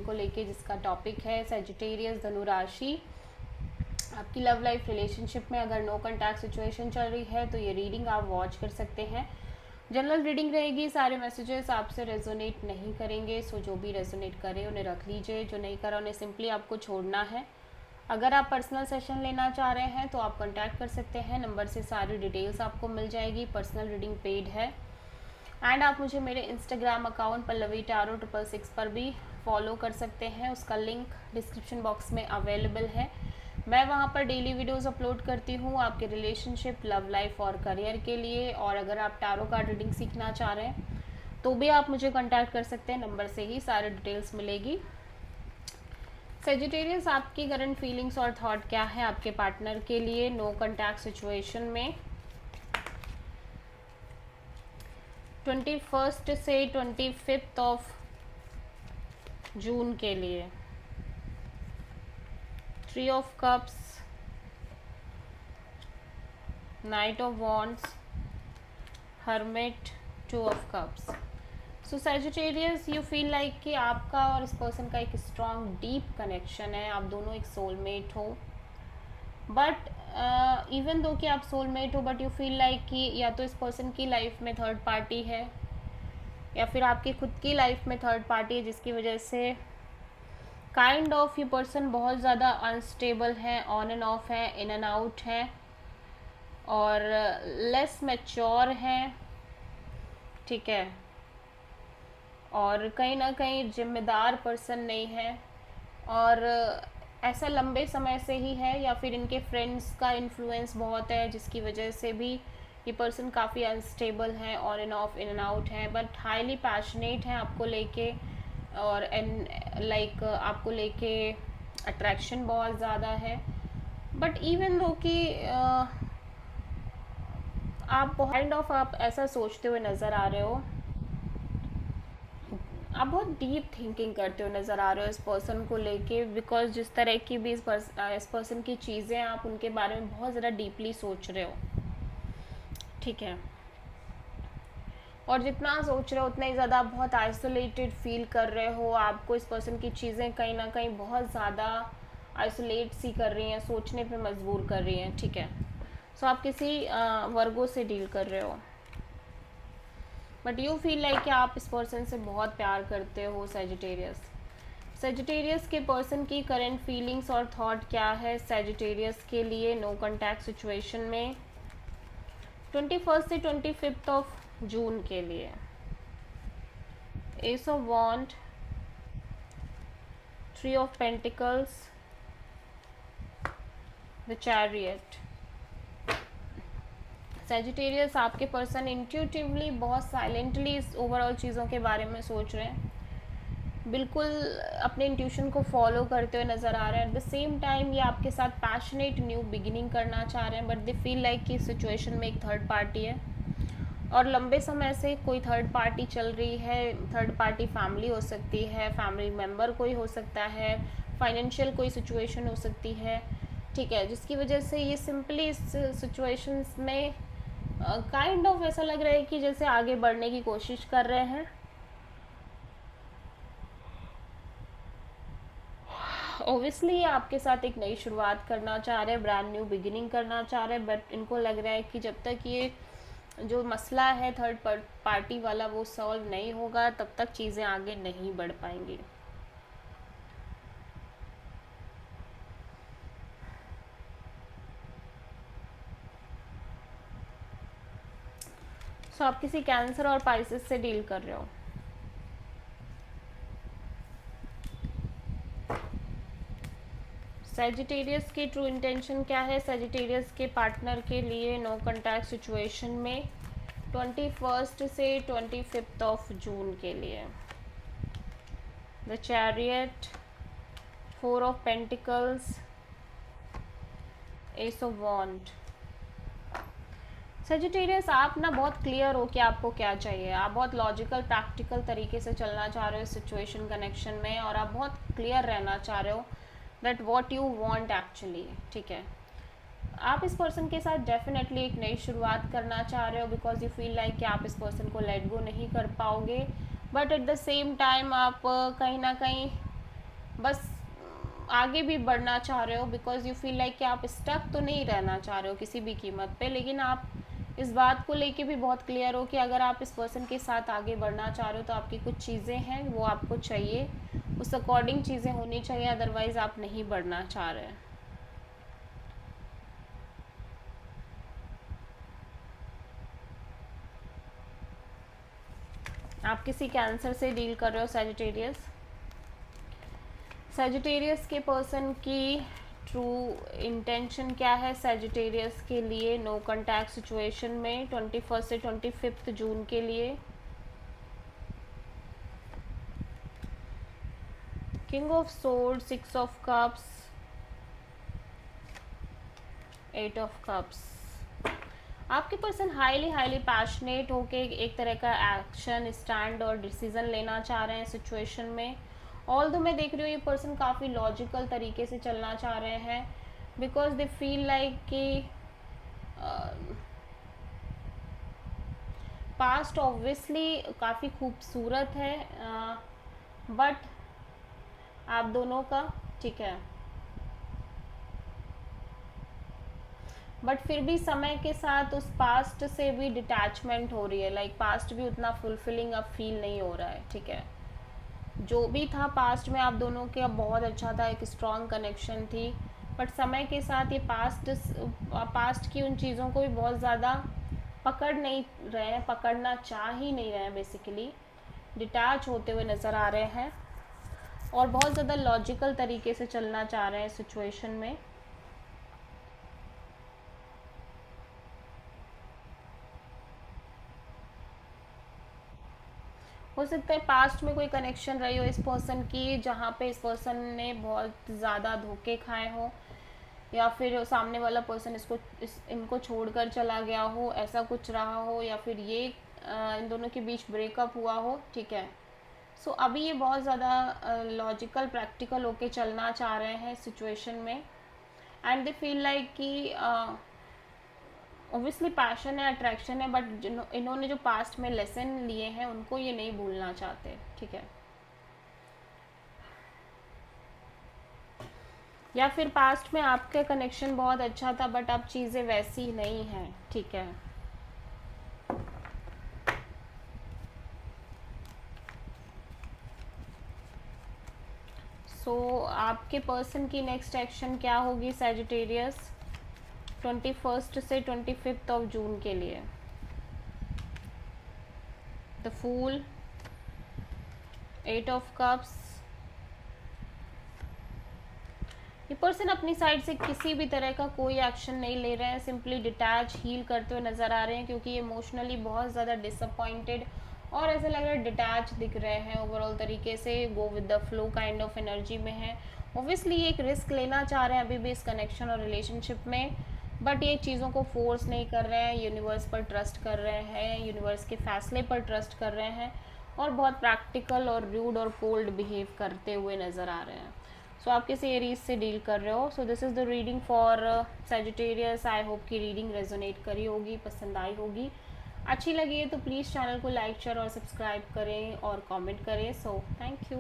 को लेके, जिसका टॉपिक है सेजिटेरियस धनु राशि। आपकी लव लाइफ रिलेशनशिप में अगर नो कॉन्टैक्ट सिचुएशन चल रही है तो ये रीडिंग आप वॉच कर सकते हैं। जनरल रीडिंग रहेगी, सारे मैसेजेस आपसे रेजोनेट नहीं करेंगे, सो जो भी रेजोनेट करे उन्हें रख लीजिए, जो नहीं करा उन्हें सिंपली आपको छोड़ना है। अगर आप पर्सनल सेशन लेना चाह रहे हैं तो आप कॉन्टैक्ट कर सकते हैं, नंबर से सारी डिटेल्स आपको मिल जाएगी। पर्सनल रीडिंग पेड है एंड आप मुझे मेरे इंस्टाग्राम अकाउंट पल्लवी टारो 666 पर भी फॉलो कर सकते हैं, उसका लिंक डिस्क्रिप्शन बॉक्स में अवेलेबल है। मैं वहाँ पर डेली वीडियोस अपलोड करती हूँ आपके रिलेशनशिप, लव लाइफ और करियर के लिए। और अगर आप टारो कार्ड रीडिंग सीखना चाह रहे हैं तो भी आप मुझे कांटेक्ट कर सकते हैं, नंबर से ही सारी डिटेल्स मिलेगी। सेजिटेरियस, आपकी करंट फीलिंग्स और थॉट क्या है आपके पार्टनर के लिए नो कॉन्टैक्ट सिचुएशन में 21 से 25 ऑफ जून के लिए। 3 of cups, night of wands, hermit, 2 of cups. So Sagittarius, you feel like कि आपका और इस पर्सन का एक स्ट्रॉन्ग डीप कनेक्शन है, आप दोनों एक सोलमेट हो। बट इवन दो कि आप सोलमेट हो, बट यू फील लाइक कि या तो इस पर्सन की लाइफ में थर्ड पार्टी है या फिर आपकी खुद की लाइफ में थर्ड पार्टी है, जिसकी वजह से काइंड ऑफ ये पर्सन बहुत ज़्यादा अनस्टेबल है, ऑन एंड ऑफ है, इन एंड आउट है और लेस मैच्योर है, ठीक है। और कहीं ना कहीं जिम्मेदार पर्सन नहीं है और ऐसा लंबे समय से ही है, या फिर इनके फ्रेंड्स का इन्फ्लुएंस बहुत है जिसकी वजह से भी ये पर्सन काफ़ी अनस्टेबल है, on end of, in and out है, बट हाईली पैशनेट है आपको लेके और लाइक आपको लेके अट्रैक्शन बहुत ज़्यादा है। बट इवन दो कि आप काइंड ऑफ आप ऐसा सोचते हुए नज़र आ रहे हो, आप बहुत डीप थिंकिंग करते हो नज़र आ रहे हो इस पर्सन को लेके, बिकॉज जिस तरह की भी इस पर्सन की चीज़ें आप उनके बारे में बहुत ज़्यादा डीपली सोच रहे हो, ठीक है। और जितना सोच रहे हो उतना ही ज़्यादा आप बहुत आइसोलेटेड फील कर रहे हो, आपको इस पर्सन की चीज़ें कहीं ना कहीं बहुत ज़्यादा आइसोलेट सी कर रही हैं, सोचने पे मजबूर कर रही हैं, ठीक है। सो आप किसी वर्गों से डील कर रहे हो, बट यू फील लाइक कि आप इस पर्सन से बहुत प्यार करते हो। सेजिटेरियस के पर्सन की करंट फीलिंग्स और थॉट क्या है सेजिटेरियस के लिए नो कॉन्टैक्ट सिचुएशन में 21 से 25 ऑफ जून के लिए। Ace of wand, 3 of pentacles, the chariot. Sagittarius, आपके पर्सन इंट्यूटिवली बहुत साइलेंटली इस ओवरऑल चीज़ों के बारे में सोच रहे हैं, बिल्कुल अपने इंट्यूशन को फॉलो करते हुए नज़र आ रहे हैं। एट द सेम टाइम ये आपके साथ पैशनेट न्यू बिगिनिंग करना चाह रहे हैं, बट दे फील लाइक कि इस सिचुएशन में एक थर्ड पार्टी है और लंबे समय से कोई थर्ड पार्टी चल रही है। थर्ड पार्टी फैमिली हो सकती है, फैमिली मेम्बर कोई हो सकता है, फाइनेंशियल कोई सिचुएशन हो सकती है, ठीक है, जिसकी वजह से ये सिंपली इस सिचुएशंस में काइंड ऑफ ऐसा लग रहा है कि जैसे आगे बढ़ने की कोशिश कर रहे हैं। ओबियसली ये आपके साथ एक नई शुरुआत करना चाह रहे हैं, ब्रांड न्यू बिगिनिंग करना चाह रहे हैं, बट इनको लग रहा है कि जब तक ये जो मसला है थर्ड पार्टी वाला वो सॉल्व नहीं होगा तब तक चीज़ें आगे नहीं बढ़ पाएंगी। सो आप किसी कैंसर और पाइसेस से डील कर रहे हो। सेजिटेरियस की ट्रू इंटेंशन क्या है सेजिटेरियस के पार्टनर के लिए नो कॉन्टैक्ट सिचुएशन में 21 से 25 ऑफ जून के लिए। The chariot, 4 of pentacles, ace of wand. Sagittarius, आप ना बहुत क्लियर हो कि आपको क्या चाहिए, आप बहुत लॉजिकल प्रैक्टिकल तरीके से चलना चाह रहे हो सिचुएशन कनेक्शन में, और आप बहुत क्लियर रहना चाह रहे हो that what you want actually, ठीक है। आप इस पर्सन के साथ डेफिनेटली एक नई शुरुआत करना चाह रहे हो बिकॉज यू फील लाइक कि आप इस पर्सन को लेट गो नहीं कर पाओगे, but at the same time आप कहीं ना कहीं बस आगे भी बढ़ना चाह रहे हो, बिकॉज यू फील लाइक कि आप स्टक तो नहीं रहना चाह रहे हो किसी भी कीमत पे, लेकिन आप इस बात को लेके भी बहुत क्लियर हो कि अगर आप इस पर्सन के साथ आगे बढ़ना चाह रहे हो तो आपकी कुछ चीज़ें हैं वो आपको चाहिए, उस अकॉर्डिंग चीज़ें होनी चाहिए, अदरवाइज़ आप नहीं बढ़ना चाह रहे हैं। आप किसी कैंसर से डील कर रहे हो सैजिटेरियस। सैजिटेरियस के पर्सन की ट्रू इंटेंशन क्या है सैजिटेरियस के लिए नो कॉन्टैक्ट सिचुएशन में 21 से 25 जून के लिए। King of sword, 6 of cups, 8 of cups. आपके पर्सन हाईली पैशनेट होके एक तरह का एक्शन, स्टैंड और डिसीजन लेना चाह रहे हैं सिचुएशन में। ऑल्दो मैं देख रही हूँ ये पर्सन काफ़ी लॉजिकल तरीके से चलना चाह रहे हैं, बिकॉज दे फील लाइक कि पास्ट ऑब्वियसली काफ़ी खूबसूरत है, बट आप दोनों का ठीक है, बट फिर भी समय के साथ उस पास्ट से भी डिटैचमेंट हो रही है, लाइक पास्ट भी उतना फुलफिलिंग अब फील नहीं हो रहा है। ठीक है, जो भी था पास्ट में आप दोनों के अब बहुत अच्छा था, एक स्ट्रॉन्ग कनेक्शन थी, बट समय के साथ ये पास्ट की उन चीज़ों को भी बहुत ज़्यादा पकड़ नहीं रहे हैं, पकड़ना चाह ही नहीं रहे हैं, बेसिकली डिटैच होते हुए नज़र आ रहे हैं और बहुत ज़्यादा लॉजिकल तरीके से चलना चाह रहे हैं सिचुएशन में। हो सकता है पास्ट में कोई कनेक्शन रही हो इस पर्सन की जहाँ पे इस पर्सन ने बहुत ज़्यादा धोखे खाए हो, या फिर सामने वाला पर्सन इनको छोड़कर चला गया हो, ऐसा कुछ रहा हो, या फिर ये इन दोनों के बीच ब्रेकअप हुआ हो। ठीक है, सो अभी ये बहुत ज़्यादा लॉजिकल प्रैक्टिकल होके चलना चाह रहे हैं सिचुएशन में, एंड दे फील लाइक कि ऑब्वियसली पैशन है, अट्रैक्शन है, बट इन्होंने जो पास्ट में लेसन लिए हैं उनको ये नहीं भूलना चाहते। ठीक है, या फिर पास्ट में आपका कनेक्शन बहुत अच्छा था बट अब चीज़ें वैसी नहीं हैं। ठीक है, सो आपके पर्सन की नेक्स्ट एक्शन क्या होगी सैजिटेरियस 21 से 25 ऑफ जून के लिए। The fool, 8 of cups. ये पर्सन अपनी साइड से किसी भी तरह का कोई एक्शन नहीं ले रहे हैं, सिंपली डिटैच हील करते हुए नज़र आ रहे हैं, क्योंकि इमोशनली बहुत ज़्यादा डिसअपॉइंटेड और ऐसा लग रहा है डिटैच दिख रहे हैं ओवरऑल तरीके से, go with the flow kind of energy में है। ऑब्वियसली ये एक रिस्क लेना चाह रहे हैं अभी भी इस कनेक्शन और रिलेशनशिप में, बट ये चीज़ों को फोर्स नहीं कर रहे हैं, यूनिवर्स पर ट्रस्ट कर रहे हैं, यूनिवर्स के फैसले पर ट्रस्ट कर रहे हैं और बहुत प्रैक्टिकल और रूड और कोल्ड बिहेव करते हुए नज़र आ रहे हैं। सो आप किसी एरीज से डील कर रहे हो। So this is the reading for Sagittarius. I hope कि रीडिंग रेजोनेट करी होगी, पसंद आई होगी। अच्छी लगी है तो प्लीज़ चैनल को लाइक शेयर और सब्सक्राइब करें और कमेंट करें। So thank you.